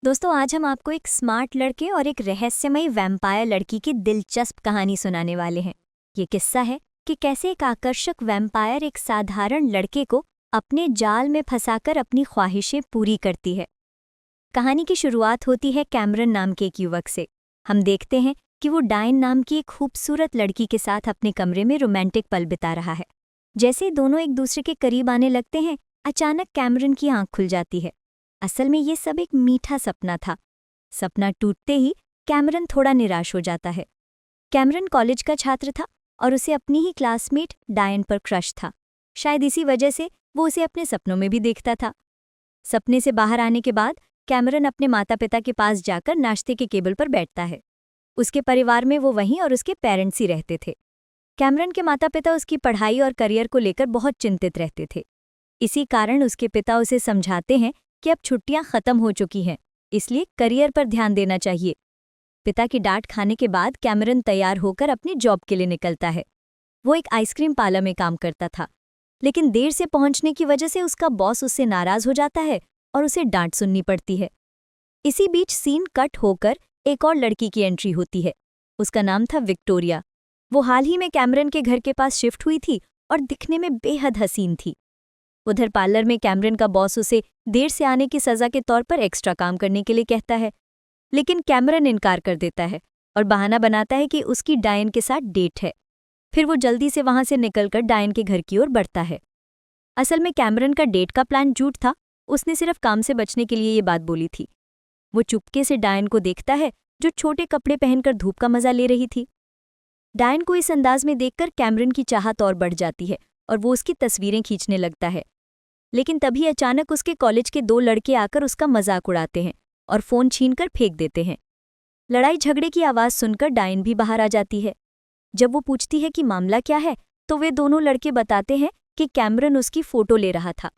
दोस्तों आज हम आपको एक स्मार्ट लड़के और एक रहस्यमयी वैम्पायर लड़की की दिलचस्प कहानी सुनाने वाले हैं। ये किस्सा है कि कैसे एक आकर्षक वैम्पायर एक साधारण लड़के को अपने जाल में फंसाकर अपनी ख्वाहिशें पूरी करती है। कहानी की शुरुआत होती है कैमरन नाम के एक युवक से। हम देखते हैं कि वो डायन नाम की एक खूबसूरत लड़की के साथ अपने कमरे में रोमांटिक पल बिता रहा है। जैसे ही दोनों एक दूसरे के करीब आने लगते हैं, अचानक कैमरन की आंख खुल जाती है। असल में ये सब एक मीठा सपना था। सपना टूटते ही कैमरन थोड़ा निराश हो जाता है। कैमरन कॉलेज का छात्र था और उसे अपनी ही क्लासमेट डायन पर क्रश था। शायद इसी वजह से वो उसे अपने सपनों में भी देखता था। सपने से बाहर आने के बाद कैमरन अपने माता पिता के पास जाकर नाश्ते के टेबल पर बैठता है। उसके परिवार में वो वहीं और उसके पेरेंट्स ही रहते थे। कैमरन के माता पिता उसकी पढ़ाई और करियर को लेकर बहुत चिंतित रहते थे। इसी कारण उसके पिता उसे समझाते हैं कि अब छुट्टियां खत्म हो चुकी हैं, इसलिए करियर पर ध्यान देना चाहिए। पिता की डांट खाने के बाद कैमरन तैयार होकर अपनी जॉब के लिए निकलता है। वो एक आइसक्रीम पार्लर में काम करता था, लेकिन देर से पहुंचने की वजह से उसका बॉस उससे नाराज हो जाता है और उसे डांट सुननी पड़ती है। इसी बीच सीन कट होकर एक और लड़की की एंट्री होती है। उसका नाम था विक्टोरिया। वो हाल ही में कैमरन के घर के पास शिफ्ट हुई थी और दिखने में बेहद हसीन थी। उधर पार्लर में कैमरन का बॉस उसे देर से आने की सज़ा के तौर पर एक्स्ट्रा काम करने के लिए कहता है, लेकिन कैमरन इनकार कर देता है और बहाना बनाता है कि उसकी डायन के साथ डेट है। फिर वो जल्दी से वहां से निकलकर डायन के घर की ओर बढ़ता है। असल में कैमरन का डेट का प्लान झूठ था। उसने सिर्फ काम से बचने के लिए ये बात बोली थी। वो चुपके से डायन को देखता है, जो छोटे कपड़े पहनकर धूप का मजा ले रही थी। डायन को इस अंदाज में देखकर कैमरन की चाहत और बढ़ जाती है और वो उसकी तस्वीरें खींचने लगता है। लेकिन तभी अचानक उसके कॉलेज के दो लड़के आकर उसका मजाक उड़ाते हैं और फोन छीनकर फेंक देते हैं। लड़ाई झगड़े की आवाज सुनकर डायन भी बाहर आ जाती है। जब वो पूछती है कि मामला क्या है, तो वे दोनों लड़के बताते हैं कि कैमरन उसकी फोटो ले रहा था।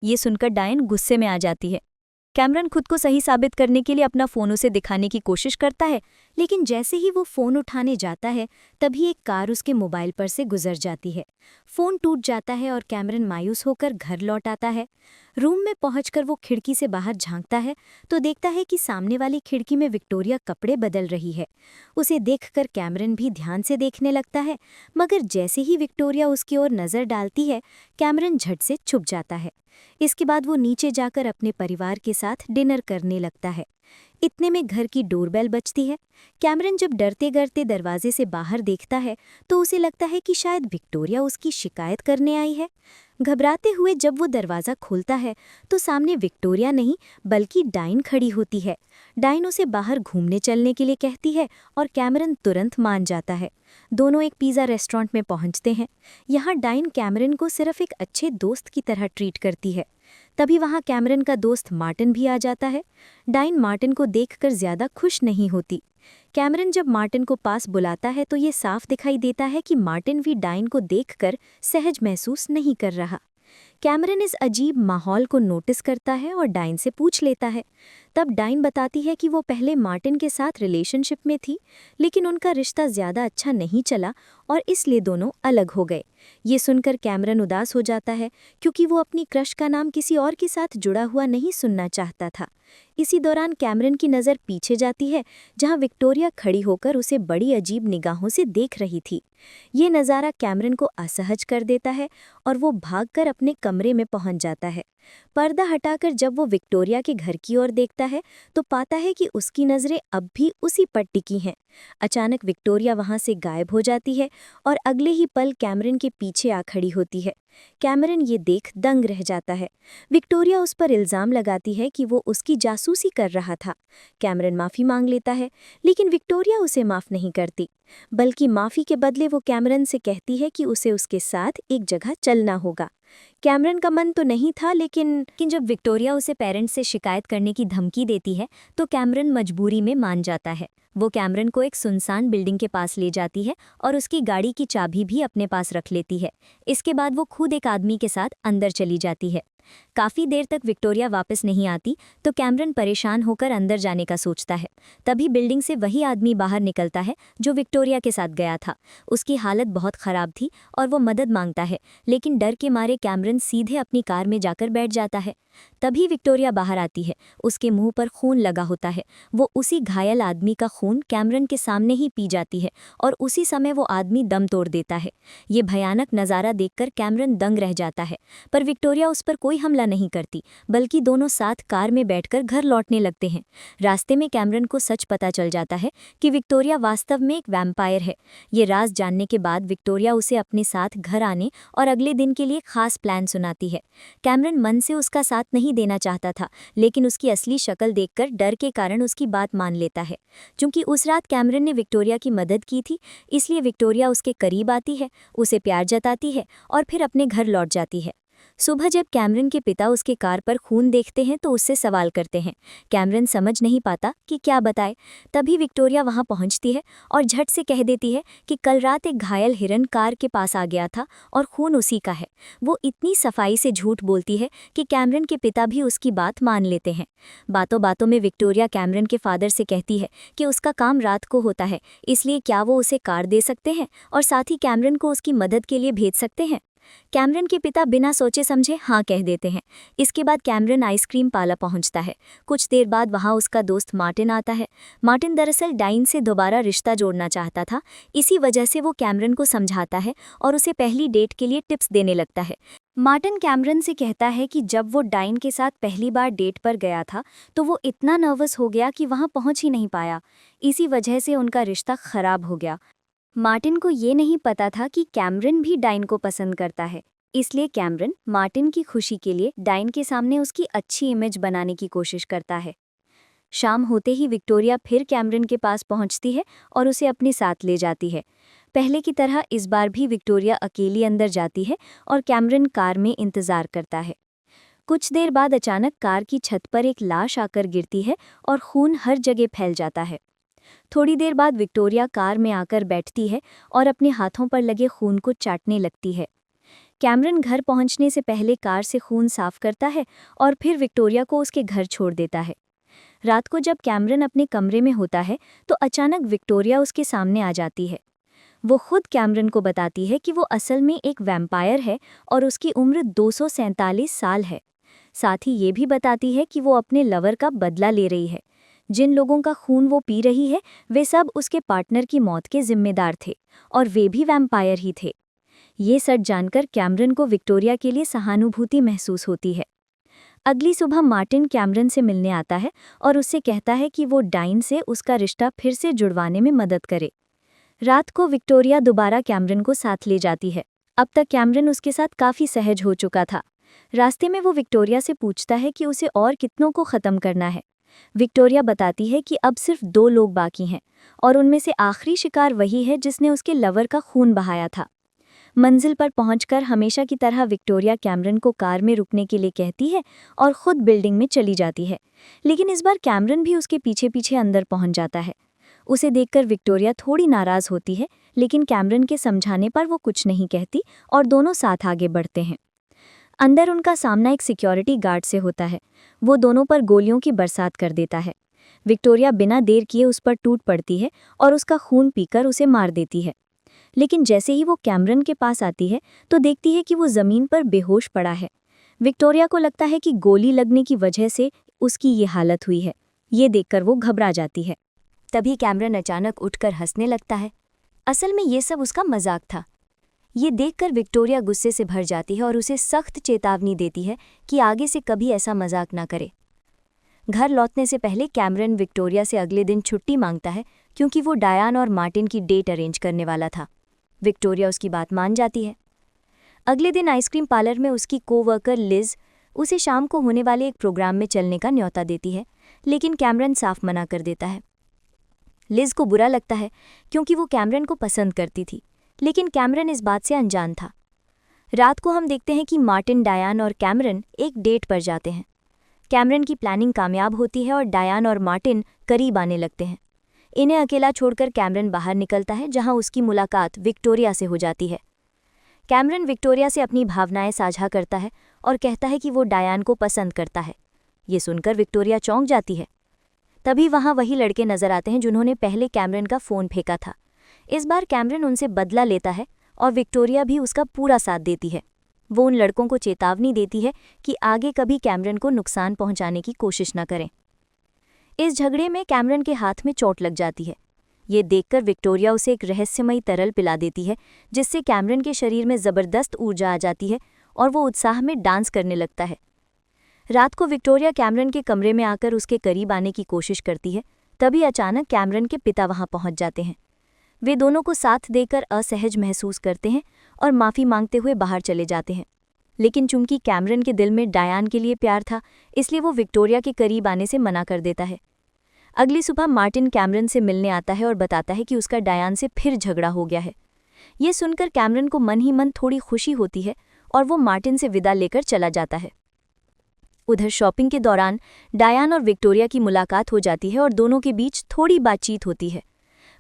ये सुनकर डायन गुस्से में आ जाती है। कैमरन खुद को सही साबित करने के लिए अपना फोन उसे दिखाने की कोशिश करता है, लेकिन जैसे ही वो फोन उठाने जाता है, तभी एक कार उसके मोबाइल पर से गुजर जाती है। फोन टूट जाता है और कैमरन मायूस होकर घर लौट आता है। रूम में पहुंचकर वो खिड़की से बाहर झांकता है तो देखता है कि सामने वाली खिड़की में विक्टोरिया कपड़े बदल रही है। उसे देखकर कैमरन भी ध्यान से देखने लगता है, मगर जैसे ही विक्टोरिया उसकी ओर नजर डालती है, कैमरन झट से छुप जाता है। इसके बाद वो नीचे जाकर अपने परिवार के साथ डिनर करने लगता है। इतने में घर की डोरबेल बजती है। कैमरन जब डरते डरते दरवाजे से बाहर देखता है तो उसे लगता है कि शायद विक्टोरिया उसकी शिकायत करने आई है। घबराते हुए जब वो दरवाज़ा खोलता है तो सामने विक्टोरिया नहीं बल्कि डाइन खड़ी होती है। डाइन उसे बाहर घूमने चलने के लिए कहती है और कैमरन तुरंत मान जाता है। दोनों एक पिज़्ज़ा रेस्टोरेंट में पहुंचते हैं। यहाँ डाइन कैमरन को सिर्फ एक अच्छे दोस्त की तरह ट्रीट करती है। तभी वहाँ कैमरन का दोस्त मार्टिन भी आ जाता है। डाइन मार्टिन को देखकर ज़्यादा खुश नहीं होती। कैमरन जब मार्टिन को पास बुलाता है तो ये साफ दिखाई देता है कि मार्टिन भी डाइन को देखकर सहज महसूस नहीं कर रहा। कैमरन इस अजीब माहौल को नोटिस करता है और डाइन से पूछ लेता है। तब डाइन बताती है कि वो पहले मार्टिन के साथ रिलेशनशिप में थी, लेकिन उनका रिश्ता ज़्यादा अच्छा नहीं चला और इसलिए दोनों अलग हो गए। ये सुनकर कैमरन उदास हो जाता है, क्योंकि वो अपनी क्रश का नाम किसी और के साथ जुड़ा हुआ नहीं सुनना चाहता था। इसी दौरान कैमरन की नज़र पीछे जाती है, जहाँ विक्टोरिया खड़ी होकर उसे बड़ी अजीब निगाहों से देख रही थी। ये नज़ारा कैमरन को असहज कर देता है और वो भागकर अपने कमरे में पहुंच जाता है। पर्दा हटाकर जब वो विक्टोरिया के घर की ओर देखता है तो पाता है कि उसकी नज़रें अब भी उसी पर टिकी हैं। अचानक विक्टोरिया वहां से गायब हो जाती है और अगले ही पल कैमरन के पीछे आ खड़ी होती है। कैमरन ये देख दंग रह जाता है। विक्टोरिया उस पर इल्ज़ाम लगाती है कि वो उसकी जासूसी कर रहा था। कैमरन माफ़ी मांग लेता है, लेकिन विक्टोरिया उसे माफ़ नहीं करती, बल्कि माफ़ी के बदले वो कैमरन से कहती है कि उसे उसके साथ एक जगह चलना होगा। कैमरन का मन तो नहीं था, लेकिन जब विक्टोरिया उसे पेरेंट्स से शिकायत करने की धमकी देती है तो कैमरन मजबूरी में मान जाता है। वो कैमरन को एक सुनसान बिल्डिंग के पास ले जाती है और उसकी गाड़ी की चाबी भी अपने पास रख लेती है। इसके बाद वो खुद एक आदमी के साथ अंदर चली जाती है। काफ़ी देर तक विक्टोरिया वापस नहीं आती तो कैमरन परेशान होकर अंदर जाने का सोचता है। तभी बिल्डिंग से वही आदमी बाहर निकलता है जो विक्टोरिया के साथ गया था। उसकी हालत बहुत ख़राब थी और वो मदद मांगता है, लेकिन डर के मारे कैमरन सीधे अपनी कार में जाकर बैठ जाता है। तभी विक्टोरिया बाहर आती है। उसके मुंह पर खून लगा होता है। वो उसी घायल आदमी का खून कैमरन के सामने ही पी जाती है और उसी समय वो आदमी दम तोड़ देता है। ये भयानक नज़ारा देखकर कैमरन दंग रह जाता है, पर विक्टोरिया उस पर कोई हमला नहीं करती, बल्कि दोनों साथ कार में बैठकर घर लौटने लगते हैं। रास्ते में कैमरन को सच पता चल जाता है कि विक्टोरिया वास्तव में एक वैम्पायर है। ये राज जानने के बाद विक्टोरिया उसे अपने साथ घर आने और अगले दिन के लिए खास प्लान सुनाती है। कैमरन मन से उसका साथ नहीं देना चाहता था, लेकिन उसकी असली शक्ल देखकर डर के कारण उसकी बात मान लेता है। क्योंकि उस रात कैमरन ने विक्टोरिया की मदद की थी, इसलिए विक्टोरिया उसके करीब आती है, उसे प्यार जताती है और फिर अपने घर लौट जाती है। सुबह जब कैमरन के पिता उसके कार पर खून देखते हैं तो उससे सवाल करते हैं। कैमरन समझ नहीं पाता कि क्या बताए। तभी विक्टोरिया वहां पहुंचती है और झट से कह देती है कि कल रात एक घायल हिरन कार के पास आ गया था और खून उसी का है। वो इतनी सफाई से झूठ बोलती है कि कैमरन के पिता भी उसकी बात मान लेते हैं। बातों बातों में विक्टोरिया कैमरन के फादर से कहती है कि उसका काम रात को होता है, इसलिए क्या वो उसे कार दे सकते हैं और साथ ही कैमरन को उसकी मदद के लिए भेज सकते हैं। कैमरन के पिता बिना सोचे समझे हाँ कह देते हैं। इसके बाद कैमरन आइसक्रीम पार्लर पहुंचता है। कुछ देर बाद वहां उसका दोस्त मार्टिन आता है। मार्टिन दरअसल डाइन से दोबारा रिश्ता जोड़ना चाहता था, इसी वजह से वो कैमरन को समझाता है और उसे पहली डेट के लिए टिप्स देने लगता है। मार्टिन कैमरन से कहता है कि जब वो डाइन के साथ पहली बार डेट पर गया था तो वो इतना नर्वस हो गया कि वहां पहुंच ही नहीं पाया। इसी वजह से उनका रिश्ता खराब हो गया। मार्टिन को ये नहीं पता था कि कैमरन भी डाइन को पसंद करता है, इसलिए कैमरन मार्टिन की खुशी के लिए डाइन के सामने उसकी अच्छी इमेज बनाने की कोशिश करता है। शाम होते ही विक्टोरिया फिर कैमरन के पास पहुंचती है और उसे अपने साथ ले जाती है। पहले की तरह इस बार भी विक्टोरिया अकेली अंदर जाती है और कैमरन कार में इंतजार करता है। कुछ देर बाद अचानक कार की छत पर एक लाश आकर गिरती है और खून हर जगह फैल जाता है। थोड़ी देर बाद विक्टोरिया कार में आकर बैठती है और अपने हाथों पर लगे खून को चाटने लगती है। कैमरन घर पहुंचने से पहले कार से खून साफ करता है और फिर विक्टोरिया को उसके घर छोड़ देता है। रात को जब कैमरन अपने कमरे में होता है तो अचानक विक्टोरिया उसके सामने आ जाती है। वो खुद कैमरन को बताती है कि वो असल में एक वैम्पायर है और उसकी उम्र 247 साल है। साथ ही ये भी बताती है कि वो अपने लवर का बदला ले रही है। जिन लोगों का खून वो पी रही है वे सब उसके पार्टनर की मौत के जिम्मेदार थे और वे भी वैम्पायर ही थे। ये सच जानकर कैमरन को विक्टोरिया के लिए सहानुभूति महसूस होती है। अगली सुबह मार्टिन कैमरन से मिलने आता है और उससे कहता है कि वो डाइन से उसका रिश्ता फिर से जुड़वाने में मदद करे। रात को विक्टोरिया दोबारा कैमरन को साथ ले जाती है। अब तक कैमरन उसके साथ काफ़ी सहज हो चुका था। रास्ते में वो विक्टोरिया से पूछता है कि उसे और कितनों को ख़त्म करना है। विक्टोरिया बताती है कि अब सिर्फ 2 लोग बाकी हैं और उनमें से आखिरी शिकार वही है जिसने उसके लवर का खून बहाया था। मंजिल पर पहुंचकर हमेशा की तरह विक्टोरिया कैमरन को कार में रुकने के लिए कहती है और खुद बिल्डिंग में चली जाती है, लेकिन इस बार कैमरन भी उसके पीछे पीछे अंदर पहुंच जाता है। उसे देखकर विक्टोरिया थोड़ी नाराज़ होती है, लेकिन कैमरन के समझाने पर वो कुछ नहीं कहती और दोनों साथ आगे बढ़ते हैं। अंदर उनका सामना एक सिक्योरिटी गार्ड से होता है। वो दोनों पर गोलियों की बरसात कर देता है। विक्टोरिया बिना देर किए उस पर टूट पड़ती है और उसका खून पीकर उसे मार देती है। लेकिन जैसे ही वो कैमरन के पास आती है तो देखती है कि वो ज़मीन पर बेहोश पड़ा है। विक्टोरिया को लगता है कि गोली लगने की वजह से उसकी ये हालत हुई है। ये देखकर वो घबरा जाती है। तभी कैमरन अचानक उठकर हंसने लगता है। असल में ये सब उसका मजाक था। ये देखकर विक्टोरिया गुस्से से भर जाती है और उसे सख्त चेतावनी देती है कि आगे से कभी ऐसा मजाक ना करे। घर लौटने से पहले कैमरन विक्टोरिया से अगले दिन छुट्टी मांगता है क्योंकि वो डायान और मार्टिन की डेट अरेंज करने वाला था। विक्टोरिया उसकी बात मान जाती है। अगले दिन आइसक्रीम पार्लर में उसकी कोवर्कर लिज उसे शाम को होने वाले एक प्रोग्राम में चलने का न्योता देती है, लेकिन कैमरन साफ मना कर देता है। लिज को बुरा लगता है क्योंकि वो कैमरन को पसंद करती थी, लेकिन कैमरन इस बात से अनजान था। रात को हम देखते हैं कि मार्टिन, डायान और कैमरन एक डेट पर जाते हैं। कैमरन की प्लानिंग कामयाब होती है और डायान और मार्टिन करीब आने लगते हैं। इन्हें अकेला छोड़कर कैमरन बाहर निकलता है, जहां उसकी मुलाकात विक्टोरिया से हो जाती है। कैमरन विक्टोरिया से अपनी भावनाएं साझा करता है और कहता है कि वो डायन को पसंद करता है। ये सुनकर विक्टोरिया चौंक जाती है। तभी वहाँ वही लड़के नजर आते हैं जिन्होंने पहले कैमरन का फ़ोन फेंका था। इस बार कैमरन उनसे बदला लेता है और विक्टोरिया भी उसका पूरा साथ देती है। वो उन लड़कों को चेतावनी देती है कि आगे कभी कैमरन को नुकसान पहुंचाने की कोशिश न करें। इस झगड़े में कैमरन के हाथ में चोट लग जाती है। ये देखकर विक्टोरिया उसे एक रहस्यमयी तरल पिला देती है, जिससे कैमरन के शरीर में ज़बरदस्त ऊर्जा आ जाती है और वो उत्साह में डांस करने लगता है। रात को विक्टोरिया कैमरन के कमरे में आकर उसके करीब आने की कोशिश करती है। तभी अचानक कैमरन के पिता वहां पहुंच जाते हैं। वे दोनों को साथ देकर असहज महसूस करते हैं और माफ़ी मांगते हुए बाहर चले जाते हैं। लेकिन चूंकि कैमरन के दिल में डायन के लिए प्यार था, इसलिए वो विक्टोरिया के करीब आने से मना कर देता है। अगली सुबह मार्टिन कैमरन से मिलने आता है और बताता है कि उसका डायन से फिर झगड़ा हो गया है। ये सुनकर कैमरन को मन ही मन थोड़ी खुशी होती है और वो मार्टिन से विदा लेकर चला जाता है। उधर शॉपिंग के दौरान डायन और विक्टोरिया की मुलाकात हो जाती है और दोनों के बीच थोड़ी बातचीत होती है।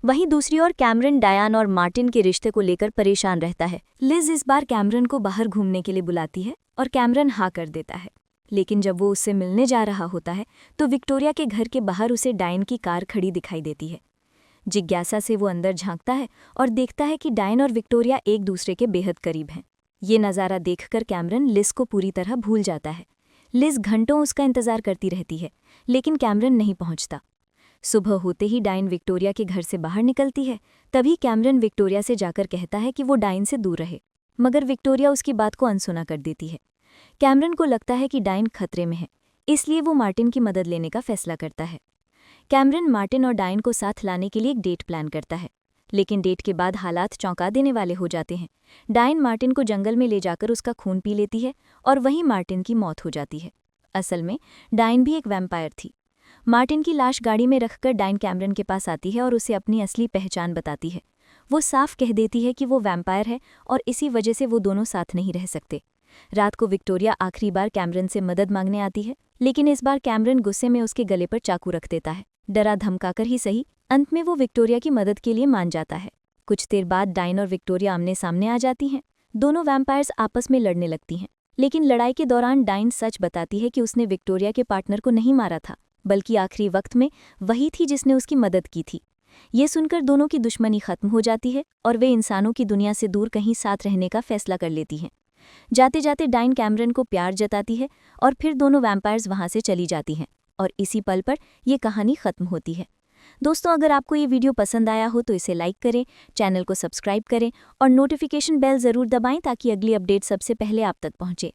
वहीं दूसरी ओर कैमरन डायन और मार्टिन के रिश्ते को लेकर परेशान रहता है। लिज इस बार कैमरन को बाहर घूमने के लिए बुलाती है और कैमरन हाँ कर देता है। लेकिन जब वो उससे मिलने जा रहा होता है तो विक्टोरिया के घर के बाहर उसे डायन की कार खड़ी दिखाई देती है। जिज्ञासा से वो अंदर झांकता है और देखता है कि डायन और विक्टोरिया एक दूसरे के बेहद करीब हैं। ये नज़ारा देखकर कैमरन लिज को पूरी तरह भूल जाता है। लिज घंटों उसका इंतजार करती रहती है, लेकिन कैमरन नहीं पहुंचता। सुबह होते ही डायन विक्टोरिया के घर से बाहर निकलती है। तभी कैमरन विक्टोरिया से जाकर कहता है कि वो डायन से दूर रहे, मगर विक्टोरिया उसकी बात को अनसुना कर देती है। कैमरन को लगता है कि डायन खतरे में है, इसलिए वो मार्टिन की मदद लेने का फैसला करता है। कैमरन मार्टिन और डायन को साथ लाने के लिए एक डेट प्लान करता है, लेकिन डेट के बाद हालात चौंका देने वाले हो जाते हैं। डायन मार्टिन को जंगल में ले जाकर उसका खून पी लेती है और वहीं मार्टिन की मौत हो जाती है। असल में डायन भी एक वैम्पायर थी। मार्टिन की लाश गाड़ी में रखकर डायन कैमरन के पास आती है और उसे अपनी असली पहचान बताती है। वो साफ कह देती है कि वो वैम्पायर है और इसी वजह से वो दोनों साथ नहीं रह सकते। रात को विक्टोरिया आखिरी बार कैमरन से मदद मांगने आती है, लेकिन इस बार कैमरन गुस्से में उसके गले पर चाकू रख देता है। डरा धमकाकर ही सही, अंत में वो विक्टोरिया की मदद के लिए मान जाता है। कुछ देर बाद डायन और विक्टोरिया आमने सामने आ जाती हैं। दोनों वैम्पायर्स आपस में लड़ने लगती हैं, लेकिन लड़ाई के दौरान डायन सच बताती है कि उसने विक्टोरिया के पार्टनर को नहीं मारा था, बल्कि आखिरी वक्त में वही थी जिसने उसकी मदद की थी। ये सुनकर दोनों की दुश्मनी खत्म हो जाती है और वे इंसानों की दुनिया से दूर कहीं साथ रहने का फैसला कर लेती हैं। जाते जाते डायन कैमरन को प्यार जताती है और फिर दोनों वैम्पायर्स वहां से चली जाती हैं और इसी पल पर यह कहानी खत्म होती है। दोस्तों, अगर आपको ये वीडियो पसंद आया हो तो इसे लाइक करें, चैनल को सब्सक्राइब करें और नोटिफिकेशन बेल ज़रूर दबाएं ताकि अगली अपडेट सबसे पहले आप तक पहुंचे।